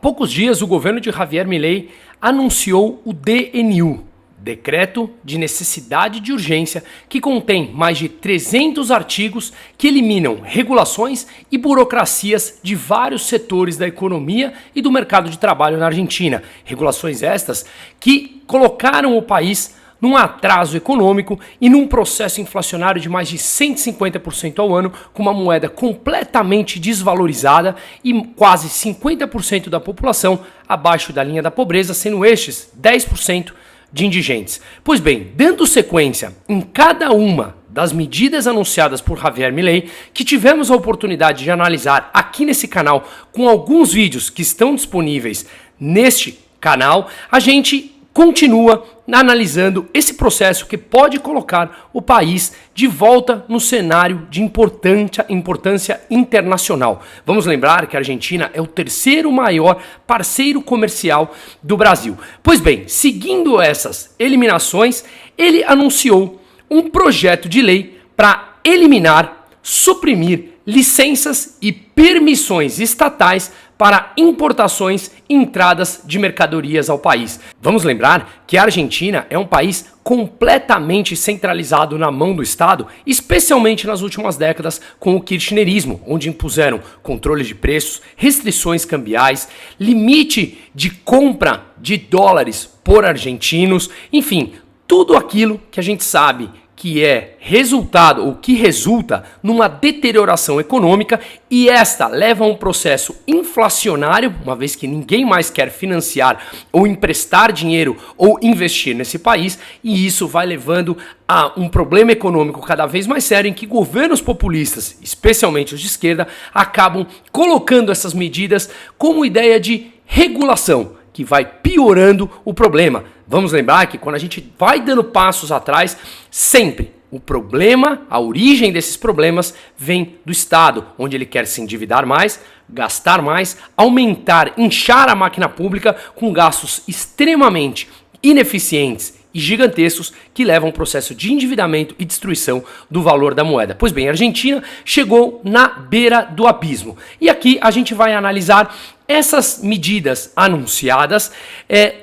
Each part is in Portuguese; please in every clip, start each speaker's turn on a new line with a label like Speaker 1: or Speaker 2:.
Speaker 1: poucos dias, o governo de Javier Milei anunciou o DNU, Decreto de Necessidade de Urgência, que contém mais de 300 artigos que eliminam regulações e burocracias de vários setores da economia e do mercado de trabalho na Argentina. Regulações estas que colocaram o país num atraso econômico e num processo inflacionário de mais de 150% ao ano, com uma moeda completamente desvalorizada e quase 50% da população abaixo da linha da pobreza, sendo estes 10% de indigentes. Pois bem, dando sequência em cada uma das medidas anunciadas por Javier Milei, que tivemos a oportunidade de analisar aqui nesse canal com alguns vídeos que estão disponíveis neste canal, a gente continua analisando esse processo que pode colocar o país de volta no cenário de importância internacional. Vamos lembrar que a Argentina é o terceiro maior parceiro comercial do Brasil. Pois bem, seguindo essas eliminações, ele anunciou um projeto de lei para eliminar, suprimir licenças e permissões estatais para importações e entradas de mercadorias ao país. Vamos lembrar que a Argentina é um país completamente centralizado na mão do Estado, especialmente nas últimas décadas com o kirchnerismo, onde impuseram controle de preços, restrições cambiais, limite de compra de dólares por argentinos, enfim, tudo aquilo que a gente sabe que é resultado ou que resulta numa deterioração econômica, e esta leva a um processo inflacionário, uma vez que ninguém mais quer financiar ou emprestar dinheiro ou investir nesse país, e isso vai levando a um problema econômico cada vez mais sério, em que governos populistas, especialmente os de esquerda, acabam colocando essas medidas como ideia de regulação, que vai piorando o problema. Vamos lembrar que quando a gente vai dando passos atrás, sempre o problema, a origem desses problemas vem do Estado, onde ele quer se endividar mais, gastar mais, aumentar, inchar a máquina pública com gastos extremamente ineficientes e gigantescos que levam a um processo de endividamento e destruição do valor da moeda. Pois bem, a Argentina chegou na beira do abismo. E aqui a gente vai analisar essas medidas anunciadas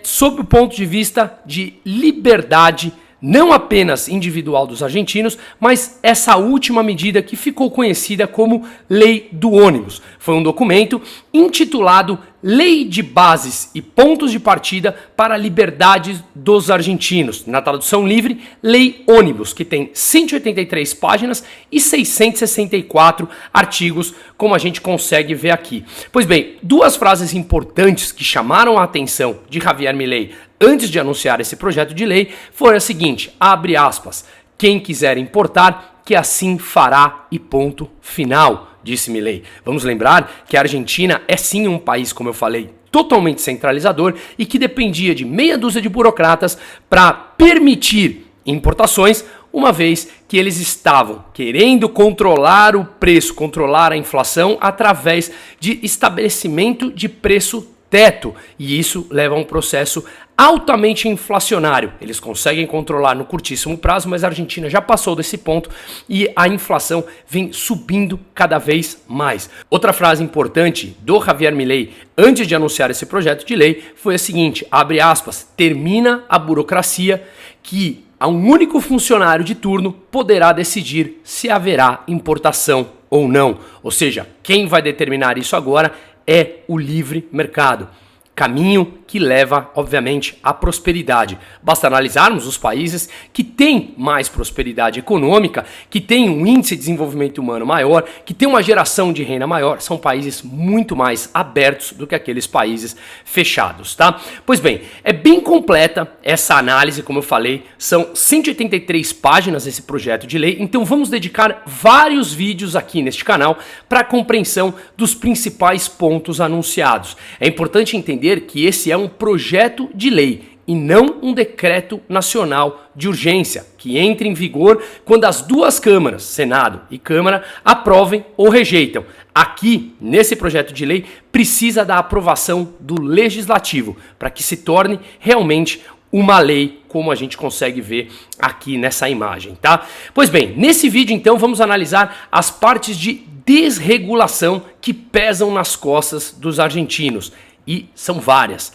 Speaker 1: sob o ponto de vista de liberdade, não apenas individual dos argentinos, mas essa última medida que ficou conhecida como Lei do Ônibus. Foi um documento intitulado Lei de Bases e Pontos de Partida para a Liberdade dos Argentinos. Na tradução livre, Lei Ônibus, que tem 183 páginas e 664 artigos, como a gente consegue ver aqui. Pois bem, duas frases importantes que chamaram a atenção de Javier Milei antes de anunciar esse projeto de lei foi a seguinte, abre aspas, quem quiser importar, que assim fará e ponto final, disse Milei. Vamos lembrar que a Argentina é sim um país, como eu falei, totalmente centralizador e que dependia de meia dúzia de burocratas para permitir importações, uma vez que eles estavam querendo controlar o preço, controlar a inflação através de estabelecimento de preço teto, e isso leva a um processo altamente inflacionário. Eles conseguem controlar no curtíssimo prazo, mas a Argentina já passou desse ponto e a inflação vem subindo cada vez mais. Outra frase importante do Javier Milei antes de anunciar esse projeto de lei foi a seguinte, abre aspas, termina a burocracia que um único funcionário de turno poderá decidir se haverá importação ou não. Ou seja, quem vai determinar isso agora é o livre mercado. Caminho que leva, obviamente, à prosperidade. Basta analisarmos os países que têm mais prosperidade econômica, que têm um índice de desenvolvimento humano maior, que têm uma geração de renda maior, são países muito mais abertos do que aqueles países fechados, tá? Pois bem, é bem completa essa análise, como eu falei, são 183 páginas esse projeto de lei, então vamos dedicar vários vídeos aqui neste canal para a compreensão dos principais pontos anunciados. É importante entender que esse é um projeto de lei e não um decreto nacional de urgência, que entre em vigor quando as duas câmaras, Senado e Câmara, aprovem ou rejeitam. Aqui, nesse projeto de lei, precisa da aprovação do Legislativo para que se torne realmente uma lei, como a gente consegue ver aqui nessa imagem, tá? Pois bem, nesse vídeo então vamos analisar as partes de desregulação que pesam nas costas dos argentinos. E são várias.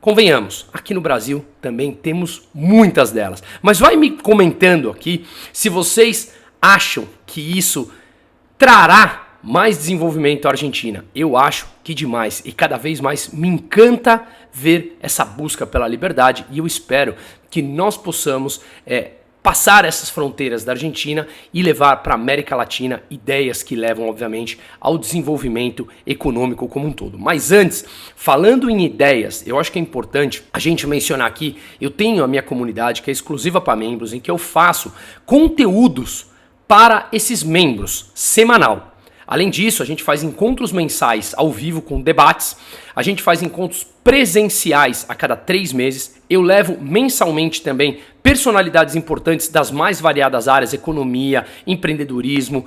Speaker 1: Convenhamos, aqui no Brasil também temos muitas delas. Mas vai me comentando aqui se vocês acham que isso trará mais desenvolvimento à Argentina. Eu acho que demais, e cada vez mais me encanta ver essa busca pela liberdade, e eu espero que nós possamos passar essas fronteiras da Argentina e levar para a América Latina ideias que levam, obviamente, ao desenvolvimento econômico como um todo. Mas antes, falando em ideias, eu acho que é importante a gente mencionar aqui, eu tenho a minha comunidade que é exclusiva para membros, em que eu faço conteúdos para esses membros semanal. Além disso, a gente faz encontros mensais ao vivo com debates, a gente faz encontros presenciais a cada 3 meses, eu levo mensalmente também personalidades importantes das mais variadas áreas, economia, empreendedorismo,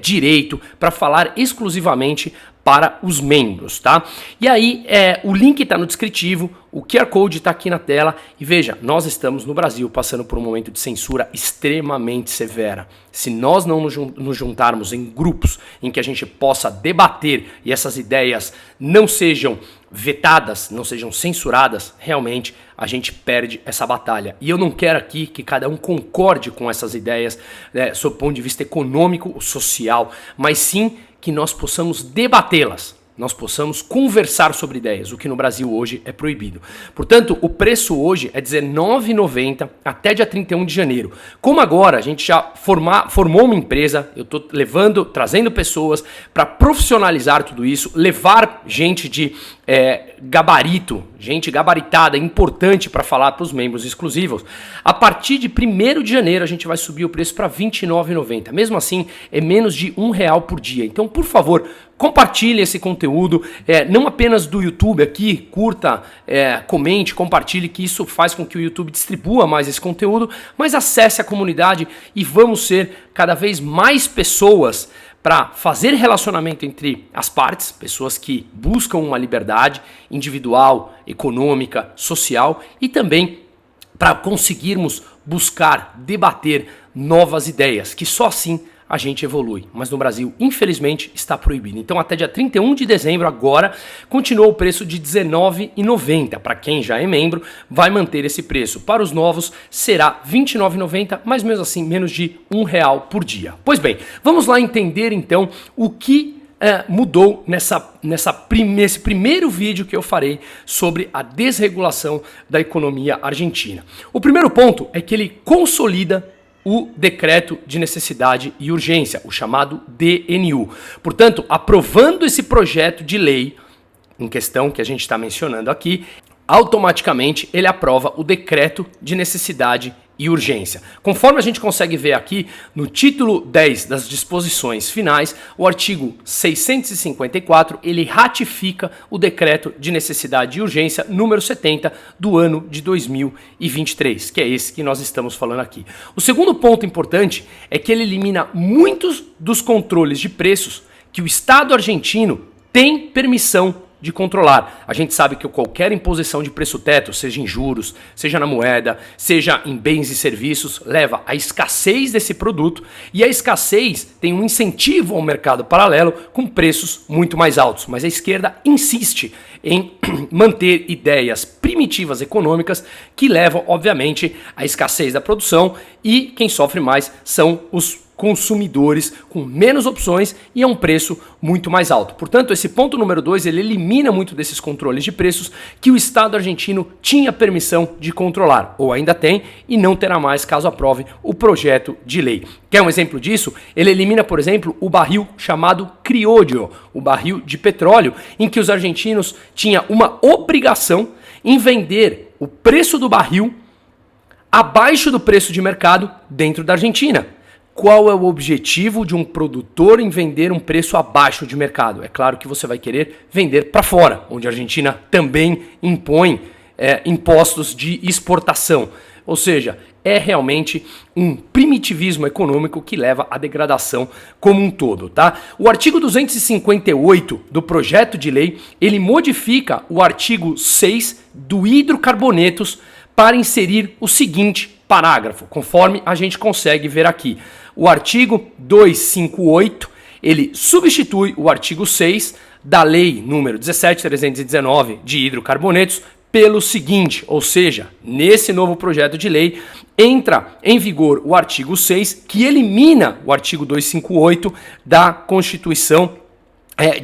Speaker 1: direito, para falar exclusivamente para os membros, tá? E aí, o link está no descritivo, o QR Code está aqui na tela e veja, nós estamos no Brasil passando por um momento de censura extremamente severa. Se nós não nos juntarmos em grupos em que a gente possa debater e essas ideias não sejam vetadas, não sejam censuradas, realmente a gente perde essa batalha. E eu não quero aqui que cada um concorde com essas ideias, sob o ponto de vista econômico ou social, mas sim que nós possamos debatê-las, nós possamos conversar sobre ideias, o que no Brasil hoje é proibido. Portanto, o preço hoje é R$19,90 até dia 31 de janeiro. Como agora a gente já formou uma empresa, eu estou trazendo pessoas para profissionalizar tudo isso, levar gente de gabarito, gente gabaritada, importante para falar para os membros exclusivos. A partir de 1º de janeiro a gente vai subir o preço para R$29,90. Mesmo assim, é menos de R$1 por dia. Então, por favor, compartilhe esse conteúdo, não apenas do YouTube aqui, curta, comente, compartilhe, que isso faz com que o YouTube distribua mais esse conteúdo, mas acesse a comunidade e vamos ser cada vez mais pessoas para fazer relacionamento entre as partes, pessoas que buscam uma liberdade individual, econômica, social e também para conseguirmos buscar, debater novas ideias, que só assim a gente evolui. Mas no Brasil, infelizmente, está proibido. Então, até dia 31 de dezembro, agora, continua o preço de R$19,90. Para quem já é membro, vai manter esse preço. Para os novos, será R$29,90, mas mesmo assim, menos de R$1 por dia. Pois bem, vamos lá entender, então, o que mudou nesse primeiro vídeo que eu farei sobre a desregulação da economia argentina. O primeiro ponto é que ele consolida o decreto de necessidade e urgência, o chamado DNU. Portanto, aprovando esse projeto de lei em questão que a gente está mencionando aqui, automaticamente ele aprova o decreto de necessidade e urgência. Conforme a gente consegue ver aqui no título 10 das disposições finais, o artigo 654, ele ratifica o decreto de necessidade e urgência número 70 do ano de 2023, que é esse que nós estamos falando aqui. O segundo ponto importante é que ele elimina muitos dos controles de preços que o Estado argentino tem permissão de controlar. A gente sabe que qualquer imposição de preço teto, seja em juros, seja na moeda, seja em bens e serviços, leva à escassez desse produto e a escassez tem um incentivo ao mercado paralelo com preços muito mais altos. Mas a esquerda insiste em manter ideias primitivas econômicas que levam, obviamente, à escassez da produção e quem sofre mais são os consumidores com menos opções e a um preço muito mais alto. Portanto, esse ponto número 2, ele elimina muito desses controles de preços que o Estado argentino tinha permissão de controlar, ou ainda tem, e não terá mais caso aprove o projeto de lei. Quer um exemplo disso? Ele elimina, por exemplo, o barril chamado criollo, o barril de petróleo, em que os argentinos tinham uma obrigação em vender o preço do barril abaixo do preço de mercado dentro da Argentina. Qual é o objetivo de um produtor em vender um preço abaixo de mercado? É claro que você vai querer vender para fora, onde a Argentina também impõe impostos de exportação. Ou seja, é realmente um primitivismo econômico que leva à degradação como um todo, tá? O artigo 258 do projeto de lei, ele modifica o artigo 6 do hidrocarbonetos para inserir o seguinte parágrafo, conforme a gente consegue ver aqui. O artigo 258, ele substitui o artigo 6 da Lei número 17.319 de hidrocarbonetos pelo seguinte, ou seja, nesse novo projeto de lei entra em vigor o artigo 6, que elimina o artigo 258 da Constituição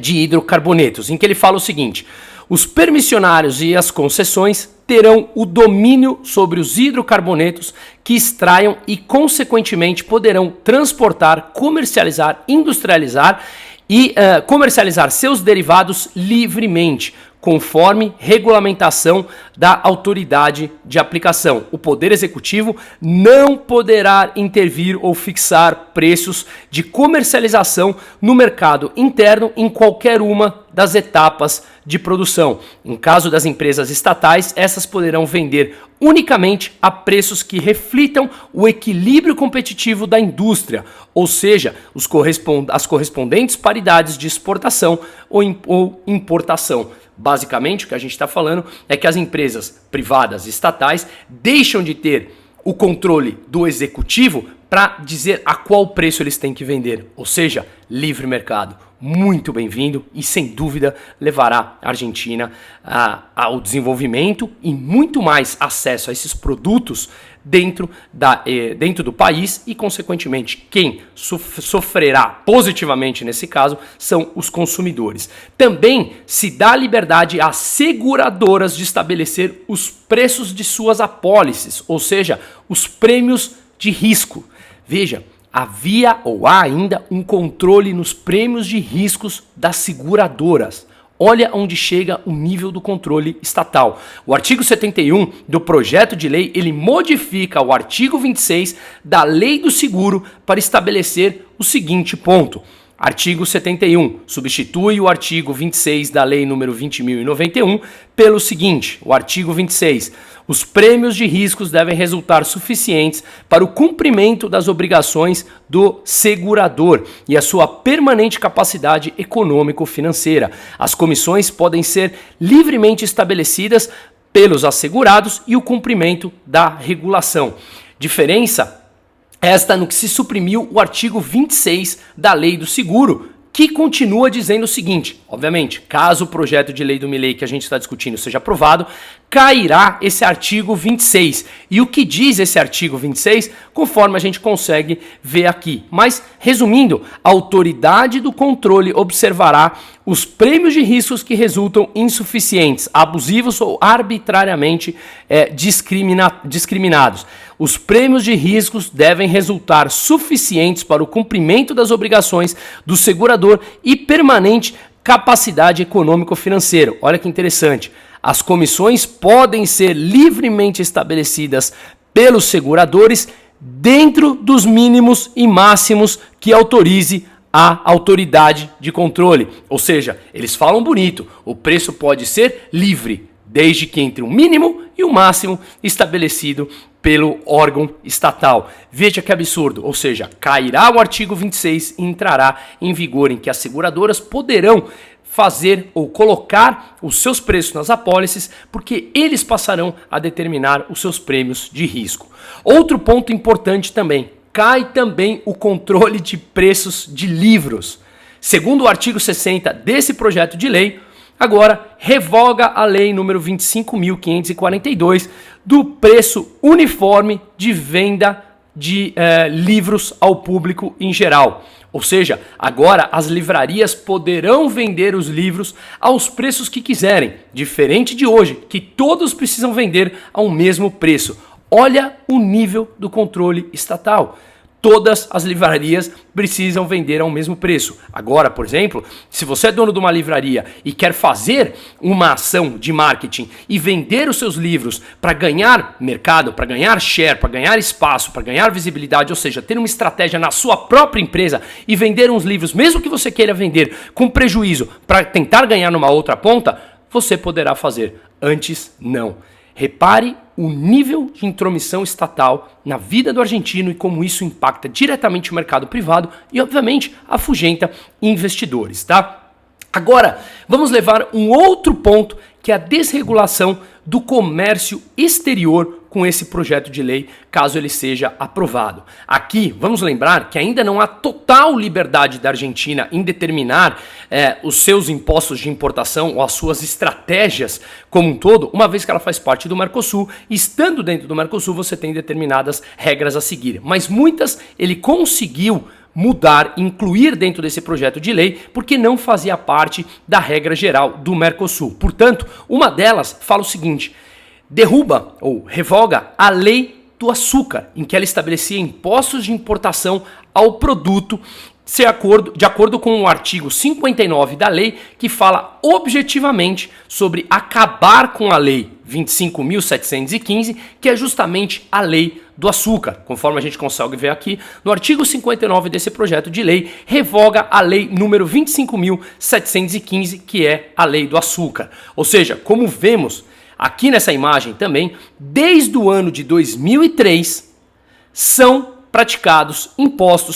Speaker 1: de hidrocarbonetos, em que ele fala o seguinte: os permissionários e as concessões terão o domínio sobre os hidrocarbonetos que extraiam e, consequentemente, poderão transportar, comercializar, industrializar e comercializar seus derivados livremente, conforme regulamentação da autoridade de aplicação. O Poder Executivo não poderá intervir ou fixar preços de comercialização no mercado interno em qualquer uma das etapas de produção. Em caso das empresas estatais, essas poderão vender unicamente a preços que reflitam o equilíbrio competitivo da indústria, ou seja, as correspondentes paridades de exportação ou importação. Basicamente, o que a gente está falando é que as empresas privadas estatais deixam de ter o controle do executivo para dizer a qual preço eles têm que vender, ou seja, livre mercado. Muito bem-vindo e, sem dúvida, levará a Argentina ao desenvolvimento e muito mais acesso a esses produtos dentro do país e, consequentemente, quem sofrerá positivamente nesse caso são os consumidores. Também se dá liberdade às seguradoras de estabelecer os preços de suas apólices, ou seja, os prêmios de risco. Veja, havia ou há ainda um controle nos prêmios de riscos das seguradoras. Olha onde chega o nível do controle estatal. O artigo 71 do projeto de lei, ele modifica o artigo 26 da Lei do Seguro para estabelecer o seguinte ponto. Artigo 71 substitui o artigo 26 da Lei número 20.091 pelo seguinte, o artigo 26. Os prêmios de riscos devem resultar suficientes para o cumprimento das obrigações do segurador e a sua permanente capacidade econômico-financeira. As comissões podem ser livremente estabelecidas pelos assegurados e o cumprimento da regulação. Diferença esta no que se suprimiu o artigo 26 da Lei do Seguro, que continua dizendo o seguinte, obviamente, caso o projeto de lei do Milei que a gente está discutindo seja aprovado, cairá esse artigo 26. E o que diz esse artigo 26, conforme a gente consegue ver aqui. Mas, resumindo, a autoridade do controle observará os prêmios de riscos que resultam insuficientes, abusivos ou arbitrariamente discriminados. Os prêmios de riscos devem resultar suficientes para o cumprimento das obrigações do segurador e permanente capacidade econômico-financeira. Olha que interessante. As comissões podem ser livremente estabelecidas pelos seguradores dentro dos mínimos e máximos que autorize a autoridade de controle. Ou seja, eles falam bonito, o preço pode ser livre, desde que entre o mínimo e o máximo estabelecido pelo órgão estatal. Veja que absurdo, ou seja, cairá o artigo 26 e entrará em vigor em que as seguradoras poderão fazer ou colocar os seus preços nas apólices, porque eles passarão a determinar os seus prêmios de risco. Outro ponto importante também, cai também o controle de preços de livros. Segundo o artigo 60 desse projeto de lei, agora revoga a lei número 25.542 do preço uniforme de venda de livros ao público em geral. Ou seja, agora as livrarias poderão vender os livros aos preços que quiserem, diferente de hoje, que todos precisam vender ao mesmo preço. Olha o nível do controle estatal. Todas as livrarias precisam vender ao mesmo preço. Agora, por exemplo, se você é dono de uma livraria e quer fazer uma ação de marketing e vender os seus livros para ganhar mercado, para ganhar share, para ganhar espaço, para ganhar visibilidade, ou seja, ter uma estratégia na sua própria empresa e vender uns livros, mesmo que você queira vender com prejuízo para tentar ganhar numa outra ponta, você poderá fazer. Antes, não. Repare o nível de intromissão estatal na vida do argentino e como isso impacta diretamente o mercado privado e, obviamente, afugenta investidores, tá? Agora, vamos levar um outro ponto, que é a desregulação do comércio exterior com esse projeto de lei, caso ele seja aprovado. Aqui, vamos lembrar que ainda não há total liberdade da Argentina em determinar os seus impostos de importação ou as suas estratégias como um todo, uma vez que ela faz parte do Mercosul, e estando dentro do Mercosul você tem determinadas regras a seguir. Mas muitas ele conseguiu mudar, incluir dentro desse projeto de lei, porque não fazia parte da regra geral do Mercosul. Portanto, uma delas fala o seguinte: derruba ou revoga a lei do açúcar, em que ela estabelecia impostos de importação ao produto, de acordo com o artigo 59 da lei, que fala objetivamente sobre acabar com a lei 25.715, que é justamente a lei do açúcar. Conforme a gente consegue ver aqui, no artigo 59 desse projeto de lei, revoga a lei número 25.715, que é a lei do açúcar. Ou seja, como vemos aqui nessa imagem também, desde o ano de 2003, são praticados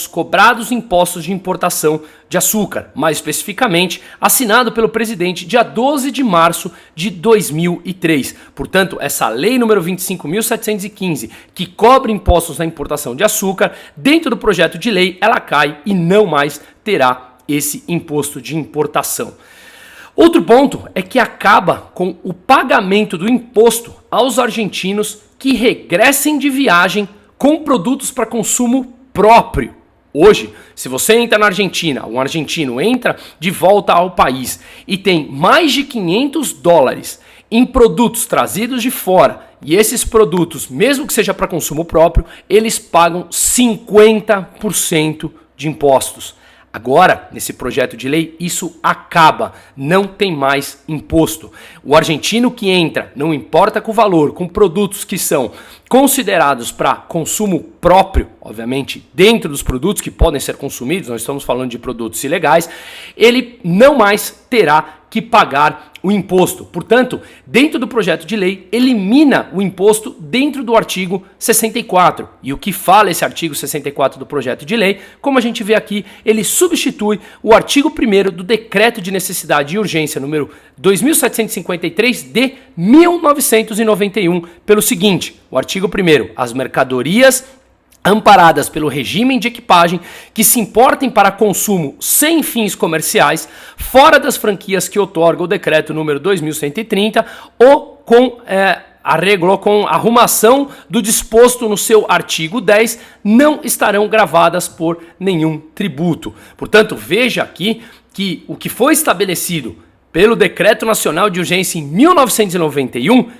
Speaker 1: cobrados impostos de importação de açúcar, mais especificamente assinado pelo presidente dia 12 de março de 2003. Portanto, essa lei número 25.715, que cobra impostos na importação de açúcar, dentro do projeto de lei, ela cai e não mais terá esse imposto de importação. Outro ponto é que acaba com o pagamento do imposto aos argentinos que regressem de viagem com produtos para consumo próprio. Hoje, se você entra na Argentina, um argentino entra de volta ao país e tem mais de $500 em produtos trazidos de fora, e esses produtos, mesmo que seja para consumo próprio, eles pagam 50% de impostos. Agora, nesse projeto de lei, isso acaba, não tem mais imposto. O argentino que entra, não importa com o valor, com produtos que são considerados para consumo próprio, obviamente dentro dos produtos que podem ser consumidos, nós estamos falando de produtos ilegais, ele não mais terá que pagar o imposto. Portanto, dentro do projeto de lei, elimina o imposto dentro do artigo 64. E o que fala esse artigo 64 do projeto de lei, como a gente vê aqui, ele substitui o artigo 1º do Decreto de Necessidade e Urgência número 2753 de 1991 pelo seguinte: o artigo 1º, as mercadorias amparadas pelo regime de equipagem que se importem para consumo sem fins comerciais, fora das franquias que outorga o decreto número 2130 ou com arreglo com arrumação do disposto no seu artigo 10, não estarão gravadas por nenhum tributo. Portanto, veja aqui que o que foi estabelecido pelo Decreto Nacional de Urgência em 1991,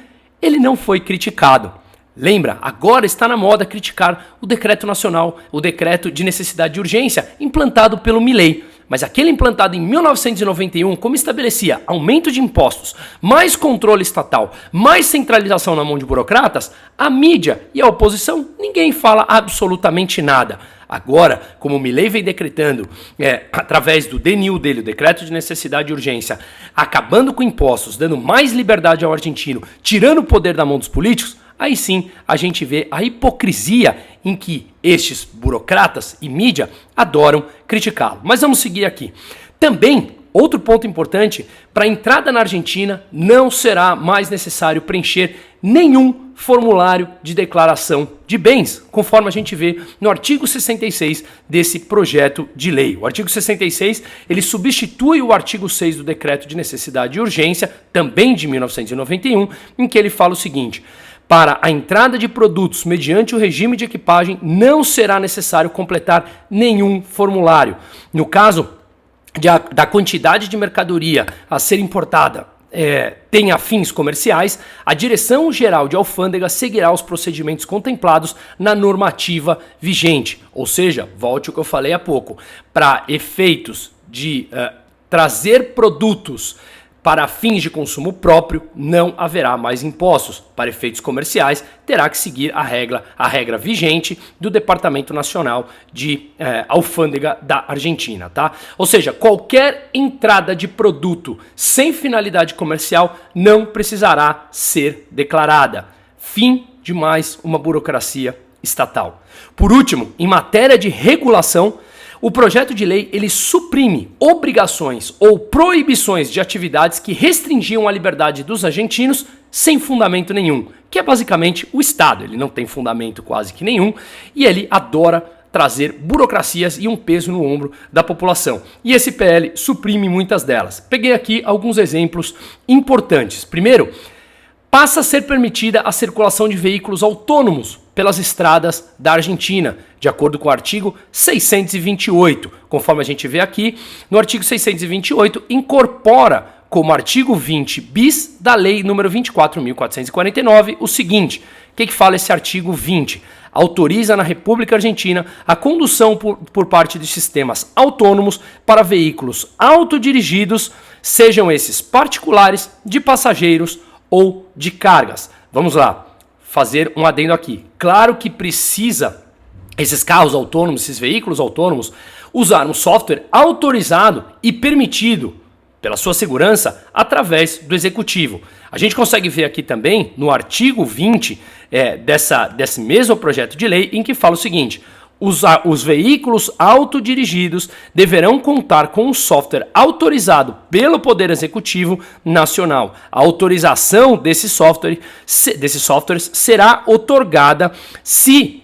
Speaker 1: ele não foi criticado. Lembra, agora está na moda criticar o decreto nacional, o decreto de necessidade de urgência, implantado pelo Milei. Mas aquele implantado em 1991, como estabelecia aumento de impostos, mais controle estatal, mais centralização na mão de burocratas, a mídia e a oposição, ninguém fala absolutamente nada. Agora, como o Milei vem decretando, através do DNU dele, o Decreto de Necessidade e Urgência, acabando com impostos, dando mais liberdade ao argentino, tirando o poder da mão dos políticos, aí sim a gente vê a hipocrisia em que estes burocratas e mídia adoram criticá-lo. Mas vamos seguir aqui. Também, outro ponto importante, para a entrada na Argentina não será mais necessário preencher nenhum formulário de declaração de bens, conforme a gente vê no artigo 66 desse projeto de lei. O artigo 66, ele substitui o artigo 6 do Decreto de Necessidade e Urgência, também de 1991, em que ele fala o seguinte: para a entrada de produtos mediante o regime de equipagem, não será necessário completar nenhum formulário. No caso da quantidade de mercadoria a ser importada tenha fins comerciais, a Direção-Geral de Alfândega seguirá os procedimentos contemplados na normativa vigente. Ou seja, volte ao que eu falei há pouco, para efeitos de trazer produtos para fins de consumo próprio, não haverá mais impostos. Para efeitos comerciais, terá que seguir a regra vigente do Departamento Nacional de Alfândega da Argentina, tá? Ou seja, qualquer entrada de produto sem finalidade comercial não precisará ser declarada. Fim de mais uma burocracia estatal. Por último, em matéria de regulação, O projeto de lei ele suprime obrigações ou proibições de atividades que restringiam a liberdade dos argentinos sem fundamento nenhum, que é basicamente o Estado. Ele não tem fundamento quase que nenhum e ele adora trazer burocracias e um peso no ombro da população. E esse PL suprime muitas delas. Peguei aqui alguns exemplos importantes. Primeiro, passa a ser permitida a circulação de veículos autônomos pelas estradas da Argentina, de acordo com o artigo 628. Conforme a gente vê aqui, no artigo 628 incorpora como artigo 20 bis da lei número 24.449 o seguinte: o que fala esse artigo 20? Autoriza na República Argentina a condução por parte de sistemas autônomos para veículos autodirigidos, sejam esses particulares, de passageiros ou de cargas. Vamos lá, fazer um adendo aqui. Claro que precisa esses carros autônomos, esses veículos autônomos, usar um software autorizado e permitido pela sua segurança através do executivo. A gente consegue ver aqui também no artigo 20 desse mesmo projeto de lei em que fala o seguinte: os veículos autodirigidos deverão contar com um software autorizado pelo Poder Executivo Nacional. A autorização desses softwares será otorgada se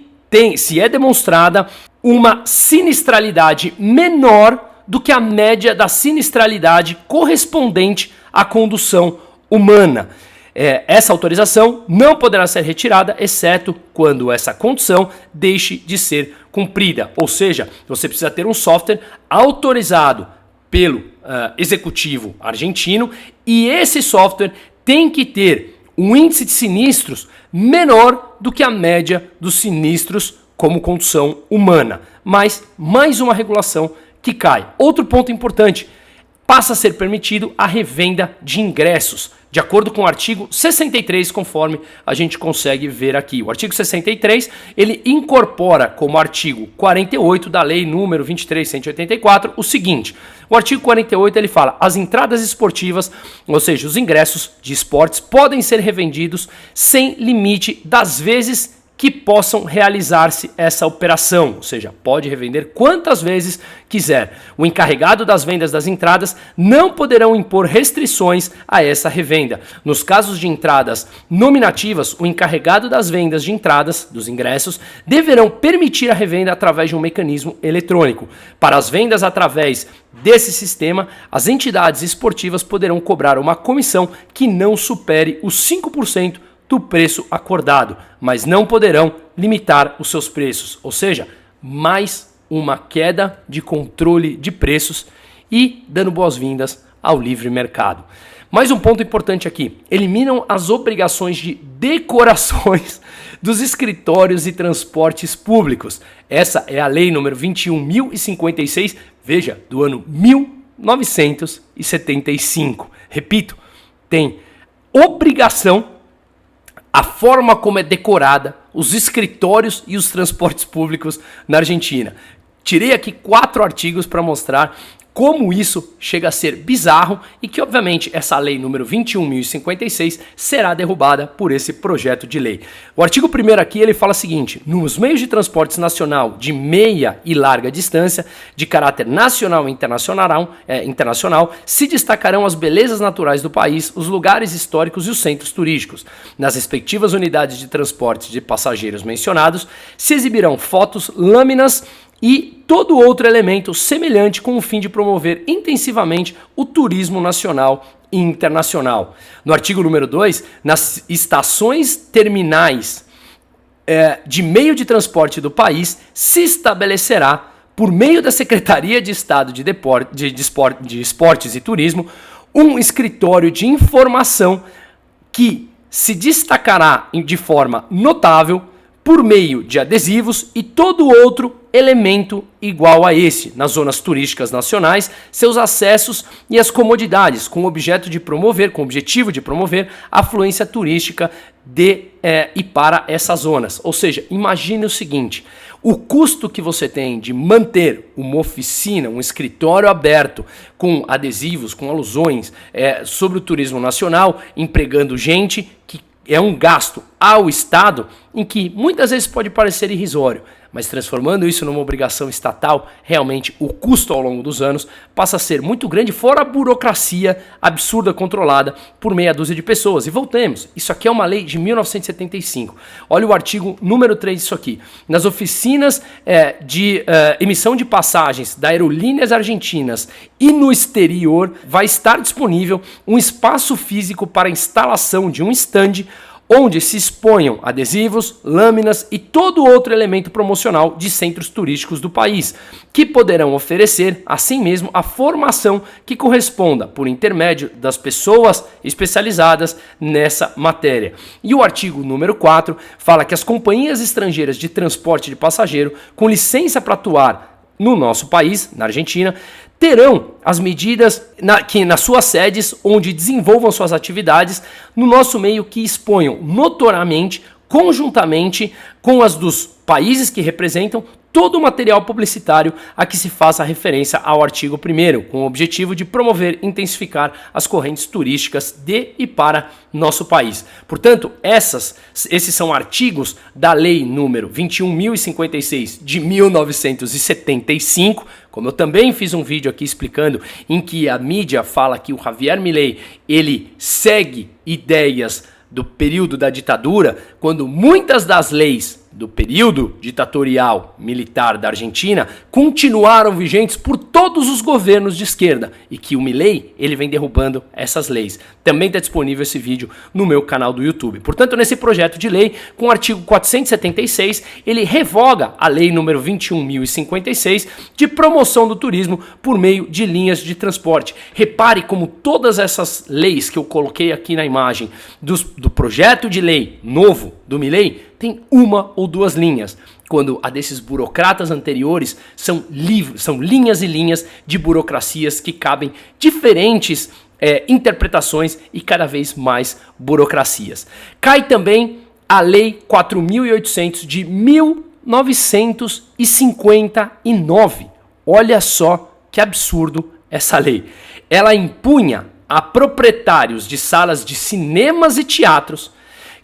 Speaker 1: é demonstrada uma sinistralidade menor do que a média da sinistralidade correspondente à condução humana. Essa autorização não poderá ser retirada, exceto quando essa condição deixe de ser cumprida. Ou seja, você precisa ter um software autorizado pelo executivo argentino e esse software tem que ter um índice de sinistros menor do que a média dos sinistros como condução humana. Mas mais uma regulação que cai. Outro ponto importante: passa a ser permitido a revenda de ingressos, de acordo com o artigo 63, conforme a gente consegue ver aqui. O artigo 63, ele incorpora como artigo 48 da lei número 23.184 o seguinte: o artigo 48 ele fala: as entradas esportivas, ou seja, os ingressos de esportes, podem ser revendidos sem limite das vezes que possam realizar-se essa operação, ou seja, pode revender quantas vezes quiser. O encarregado das vendas das entradas não poderão impor restrições a essa revenda. Nos casos de entradas nominativas, o encarregado das vendas de entradas, dos ingressos, deverão permitir a revenda através de um mecanismo eletrônico. Para as vendas através desse sistema, as entidades esportivas poderão cobrar uma comissão que não supere os 5% do preço acordado, mas não poderão limitar os seus preços, ou seja, mais uma queda de controle de preços e dando boas-vindas ao livre mercado. Mais um ponto importante aqui: eliminam as obrigações de decorações dos escritórios e transportes públicos. Essa é a lei número 21.056, veja, do ano 1975. Repito, tem obrigação. A forma como é decorada os escritórios e os transportes públicos na Argentina. Tirei aqui 4 artigos para mostrar como isso chega a ser bizarro e que, obviamente, essa lei número 21.056 será derrubada por esse projeto de lei. O artigo 1º aqui ele fala o seguinte: nos meios de transportes nacional de meia e larga distância, de caráter nacional e internacional, se destacarão as belezas naturais do país, os lugares históricos e os centros turísticos. Nas respectivas unidades de transporte de passageiros mencionados, se exibirão fotos, lâminas e todo outro elemento semelhante com o fim de promover intensivamente o turismo nacional e internacional. No artigo número 2, nas estações terminais de meio de transporte do país, se estabelecerá, por meio da Secretaria de Estado de Esportes e Turismo, um escritório de informação que se destacará de forma notável por meio de adesivos e todo outro elemento igual a esse, nas zonas turísticas nacionais, seus acessos e as comodidades, com o objetivo de promover a afluência turística e para essas zonas. Ou seja, imagine o seguinte: o custo que você tem de manter uma oficina, um escritório aberto com adesivos, com alusões sobre o turismo nacional, empregando gente que é um gasto ao Estado em que muitas vezes pode parecer irrisório, mas transformando isso numa obrigação estatal, realmente o custo ao longo dos anos passa a ser muito grande, fora a burocracia absurda controlada por meia dúzia de pessoas. E voltemos, isso aqui é uma lei de 1975. Olha o artigo número 3 disso aqui. Nas oficinas de emissão de passagens da Aerolíneas Argentinas e no exterior vai estar disponível um espaço físico para instalação de um estande onde se exponham adesivos, lâminas e todo outro elemento promocional de centros turísticos do país, que poderão oferecer, assim mesmo, a formação que corresponda por intermédio das pessoas especializadas nessa matéria. E o artigo número 4 fala que as companhias estrangeiras de transporte de passageiro, com licença para atuar no nosso país, na Argentina, terão as medidas que nas suas sedes, onde desenvolvam suas atividades, no nosso meio que exponham notoriamente, conjuntamente com as dos países que representam, todo o material publicitário a que se faça referência ao artigo 1º, com o objetivo de promover e intensificar as correntes turísticas de e para nosso país. Portanto, esses são artigos da Lei número 21.056 de 1975, como eu também fiz um vídeo aqui explicando, em que a mídia fala que o Javier Milei, ele segue ideias do período da ditadura, quando muitas das leis do período ditatorial militar da Argentina continuaram vigentes por todos os governos de esquerda e que o Milei, ele vem derrubando essas leis. Também está disponível esse vídeo no meu canal do YouTube. Portanto, nesse projeto de lei, com o artigo 476, ele revoga a lei número 21.056 de promoção do turismo por meio de linhas de transporte. Repare como todas essas leis que eu coloquei aqui na imagem do projeto de lei novo do Milei tem uma ou duas linhas, quando a desses burocratas anteriores são linhas e linhas de burocracias que cabem diferentes interpretações e cada vez mais burocracias. Cai também a Lei 4.800 de 1959. Olha só que absurdo essa lei. Ela impunha a proprietários de salas de cinemas e teatros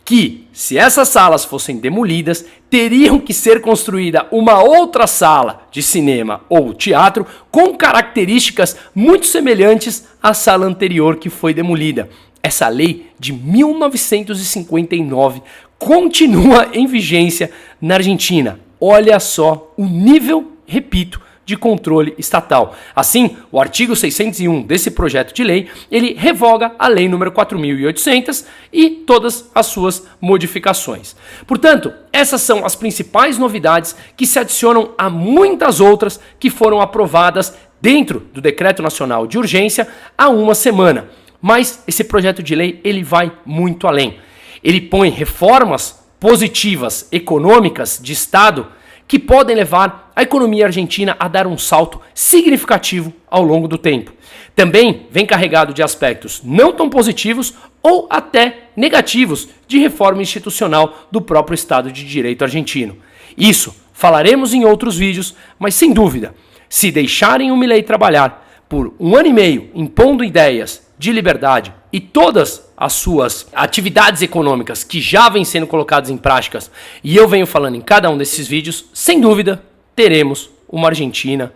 Speaker 1: que, se essas salas fossem demolidas, teriam que ser construída uma outra sala de cinema ou teatro com características muito semelhantes à sala anterior que foi demolida. Essa lei de 1959 continua em vigência na Argentina. Olha só o nível, repito, de controle estatal. Assim, o artigo 601 desse projeto de lei, ele revoga a lei número 4.800 e todas as suas modificações. Portanto, essas são as principais novidades que se adicionam a muitas outras que foram aprovadas dentro do Decreto Nacional de Urgência há uma semana. Mas esse projeto de lei, ele vai muito além. Ele põe reformas positivas econômicas de Estado que podem levar a economia argentina a dar um salto significativo ao longo do tempo. Também vem carregado de aspectos não tão positivos ou até negativos de reforma institucional do próprio Estado de Direito argentino. Isso falaremos em outros vídeos, mas sem dúvida, se deixarem o Milei trabalhar por 1 ano e meio impondo ideias de liberdade e todas as suas atividades econômicas que já vêm sendo colocadas em práticas, e eu venho falando em cada um desses vídeos, sem dúvida teremos uma Argentina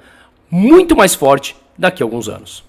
Speaker 1: muito mais forte daqui a alguns anos.